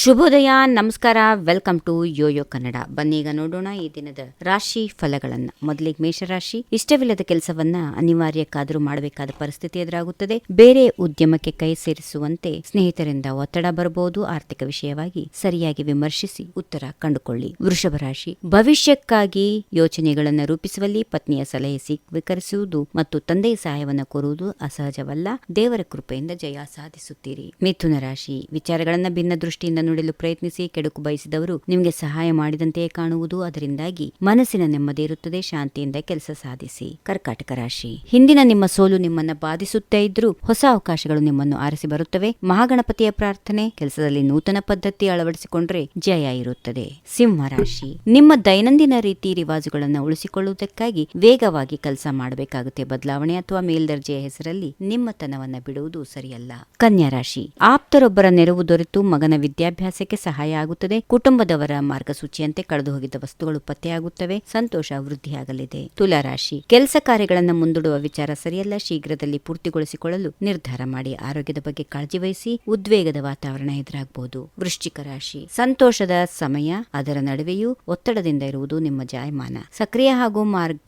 ಶುಭೋದಯ, ನಮಸ್ಕಾರ, welcome to Yoyo Kannada. ಬನ್ನೀಗ ನೋಡೋಣ ಈ ದಿನದ ರಾಶಿ ಫಲಗಳನ್ನ. ಮೊದಲಿಗೆ ಮೇಷರಾಶಿ. ಇಷ್ಟವಿಲ್ಲದ ಕೆಲಸವನ್ನ ಅನಿವಾರ್ಯಕ್ಕಾದರೂ ಮಾಡಬೇಕಾದ ಪರಿಸ್ಥಿತಿ ಎದುರಾಗುತ್ತದೆ. ಬೇರೆ ಉದ್ಯಮಕ್ಕೆ ಕೈ ಸೇರಿಸುವಂತೆ ಸ್ನೇಹಿತರಿಂದ ಒತ್ತಡ ಬರಬಹುದು. ಆರ್ಥಿಕ ವಿಷಯವಾಗಿ ಸರಿಯಾಗಿ ವಿಮರ್ಶಿಸಿ ಉತ್ತರ ಕಂಡುಕೊಳ್ಳಿ. ವೃಷಭ ರಾಶಿ. ಭವಿಷ್ಯಕ್ಕಾಗಿ ಯೋಚನೆಗಳನ್ನು ರೂಪಿಸುವಲ್ಲಿ ಪತ್ನಿಯ ಸಲಹೆ ಸ್ವೀಕರಿಸುವುದು ಮತ್ತು ತಂದೆಯ ಸಹಾಯವನ್ನು ಕೋರುವುದು ಅಸಹಜವಲ್ಲ. ದೇವರ ಕೃಪೆಯಿಂದ ಜಯ ಸಾಧಿಸುತ್ತೀರಿ. ಮಿಥುನ ರಾಶಿ. ವಿಚಾರಗಳನ್ನ ಭಿನ್ನ ದೃಷ್ಟಿಯಿಂದ ನೋಡಲು ಪ್ರಯತ್ನಿಸಿ. ಕೆಡುಕು ಬಯಸಿದವರು ನಿಮಗೆ ಸಹಾಯ ಮಾಡಿದಂತೆಯೇ ಕಾಣುವುದು, ಅದರಿಂದಾಗಿ ಮನಸ್ಸಿನ ನೆಮ್ಮದಿ ಇರುತ್ತದೆ. ಶಾಂತಿಯಿಂದ ಕೆಲಸ ಸಾಧಿಸಿ. ಕರ್ಕಾಟಕ ರಾಶಿ. ಹಿಂದಿನ ನಿಮ್ಮ ಸೋಲು ನಿಮ್ಮನ್ನ ಬಾಧಿಸುತ್ತಾ ಇದ್ರೂ ಹೊಸ ಅವಕಾಶಗಳು ನಿಮ್ಮನ್ನು ಆರಿಸಿ ಬರುತ್ತವೆ. ಮಹಾಗಣಪತಿಯ ಪ್ರಾರ್ಥನೆ, ಕೆಲಸದಲ್ಲಿ ನೂತನ ಪದ್ಧತಿ ಅಳವಡಿಸಿಕೊಂಡ್ರೆ ಜಯ ಇರುತ್ತದೆ. ಸಿಂಹ ರಾಶಿ. ನಿಮ್ಮ ದೈನಂದಿನ ರೀತಿ ರಿವಾಜುಗಳನ್ನು ಉಳಿಸಿಕೊಳ್ಳುವುದಕ್ಕಾಗಿ ವೇಗವಾಗಿ ಕೆಲಸ ಮಾಡಬೇಕಾಗುತ್ತೆ. ಬದಲಾವಣೆ ಅಥವಾ ಮೇಲ್ದರ್ಜೆಯ ಹೆಸರಲ್ಲಿ ನಿಮ್ಮತನವನ್ನ ಬಿಡುವುದು ಸರಿಯಲ್ಲ. ಕನ್ಯಾ ರಾಶಿ. ಆಪ್ತರೊಬ್ಬರ ನೆರವು ದೊರೆತು ಮಗನ ವಿದ್ಯಾಭ್ಯಾಸಕ್ಕೆ ಸಹಾಯ ಆಗುತ್ತದೆ. ಕುಟುಂಬದವರ ಮಾರ್ಗಸೂಚಿಯಂತೆ ಕಳೆದು ಹೋಗಿದ್ದ ವಸ್ತುಗಳು ಪತ್ತೆಯಾಗುತ್ತವೆ. ಸಂತೋಷ ವೃದ್ಧಿಯಾಗಲಿದೆ. ತುಲಾ ರಾಶಿ. ಕೆಲಸ ಕಾರ್ಯಗಳನ್ನು ಮುಂದೂಡುವ ವಿಚಾರ ಸರಿಯಲ್ಲ. ಶೀಘ್ರದಲ್ಲಿ ಪೂರ್ತಿಗೊಳಿಸಿಕೊಳ್ಳಲು ನಿರ್ಧಾರ ಮಾಡಿ. ಆರೋಗ್ಯದ ಬಗ್ಗೆ ಕಾಳಜಿ ವಹಿಸಿ. ಉದ್ವೇಗದ ವಾತಾವರಣ ಎದುರಾಗಬಹುದು. ವೃಶ್ಚಿಕ ರಾಶಿ. ಸಂತೋಷದ ಸಮಯ, ಅದರ ನಡುವೆಯೂ ಒತ್ತಡದಿಂದ ಇರುವುದು ನಿಮ್ಮ ಜಾಯಮಾನ. ಸಕ್ರಿಯ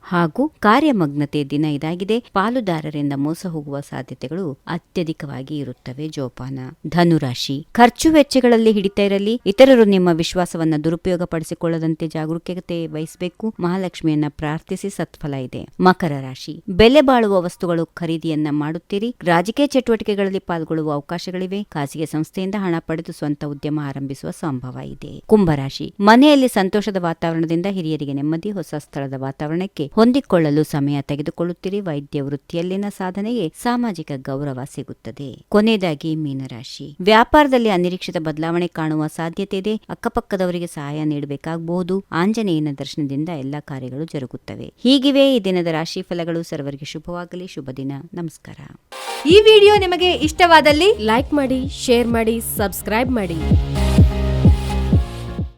ಹಾಗೂ ಕಾರ್ಯಮಗ್ನತೆ ದಿನ ಇದಾಗಿದೆ. ಪಾಲುದಾರರಿಂದ ಮೋಸ ಹೋಗುವ ಸಾಧ್ಯತೆಗಳು ಅತ್ಯಧಿಕವಾಗಿ ಇರುತ್ತವೆ. ಜೋಪಾನ. ಧನುರಾಶಿ. ಖರ್ಚು ವೆಚ್ಚಗಳಲ್ಲಿ ಹಿಡಿತಾ ಇರಲಿ. ಇತರರು ನಿಮ್ಮ ವಿಶ್ವಾಸವನ್ನ ದುರುಪಯೋಗ ಪಡಿಸಿಕೊಳ್ಳದಂತೆ ಜಾಗರೂಕತೆ ವಹಿಸಬೇಕು. ಮಹಾಲಕ್ಷ್ಮಿಯನ್ನ ಪ್ರಾರ್ಥಿಸಿ, ಸತ್ಫಲ ಇದೆ. ಮಕರ ರಾಶಿ. ಬೆಲೆ ಬಾಳುವ ವಸ್ತುಗಳು ಖರೀದಿಯನ್ನ ಮಾಡುತ್ತೀರಿ. ರಾಜಕೀಯ ಚಟುವಟಿಕೆಗಳಲ್ಲಿ ಪಾಲ್ಗೊಳ್ಳುವ ಅವಕಾಶಗಳಿವೆ. ಖಾಸಗಿ ಸಂಸ್ಥೆಯಿಂದ ಹಣ ಪಡೆದು ಸ್ವಂತ ಉದ್ಯಮ ಆರಂಭಿಸುವ ಸಂಭವ ಇದೆ. ಕುಂಭರಾಶಿ. ಮನೆಯಲ್ಲಿ ಸಂತೋಷದ ವಾತಾವರಣದಿಂದ ಹಿರಿಯರಿಗೆ ನೆಮ್ಮದಿ. ಹೊಸ ಸ್ಥಳದ ವಾತಾವರಣಕ್ಕೆ ಹೊಂದಿಕೊಳ್ಳಲು ಸಮಯ ತೆಗೆದುಕೊಳ್ಳುತ್ತೀರಿ. ವೈದ್ಯ ವೃತ್ತಿಯಲ್ಲಿನ ಸಾಧನೆಗೆ ಸಾಮಾಜಿಕ ಗೌರವ ಸಿಗುತ್ತದೆ. ಕೊನೆಯದಾಗಿ ಮೀನರಾಶಿ. ವ್ಯಾಪಾರದಲ್ಲಿ ಅನಿರೀಕ್ಷಿತ ಬದಲಾವಣೆ ಕಾಣುವ ಸಾಧ್ಯತೆ ಇದೆ. ಅಕ್ಕಪಕ್ಕದವರಿಗೆ ಸಹಾಯ ನೀಡಬೇಕಾಗಬಹುದು. ಆಂಜನೇಯನ ದರ್ಶನದಿಂದ ಎಲ್ಲಾ ಕಾರ್ಯಗಳು ಜರುಗುತ್ತವೆ. ಹೀಗಿವೆ ಈ ದಿನದ ರಾಶಿ ಫಲಗಳು. ಸರ್ವರಿಗೆ ಶುಭವಾಗಲಿ. ಶುಭ ದಿನ. ನಮಸ್ಕಾರ. ಈ ವಿಡಿಯೋ ನಿಮಗೆ ಇಷ್ಟವಾದಲ್ಲಿ ಲೈಕ್ ಮಾಡಿ, ಶೇರ್ ಮಾಡಿ, ಸಬ್ಸ್ಕ್ರೈಬ್ ಮಾಡಿ.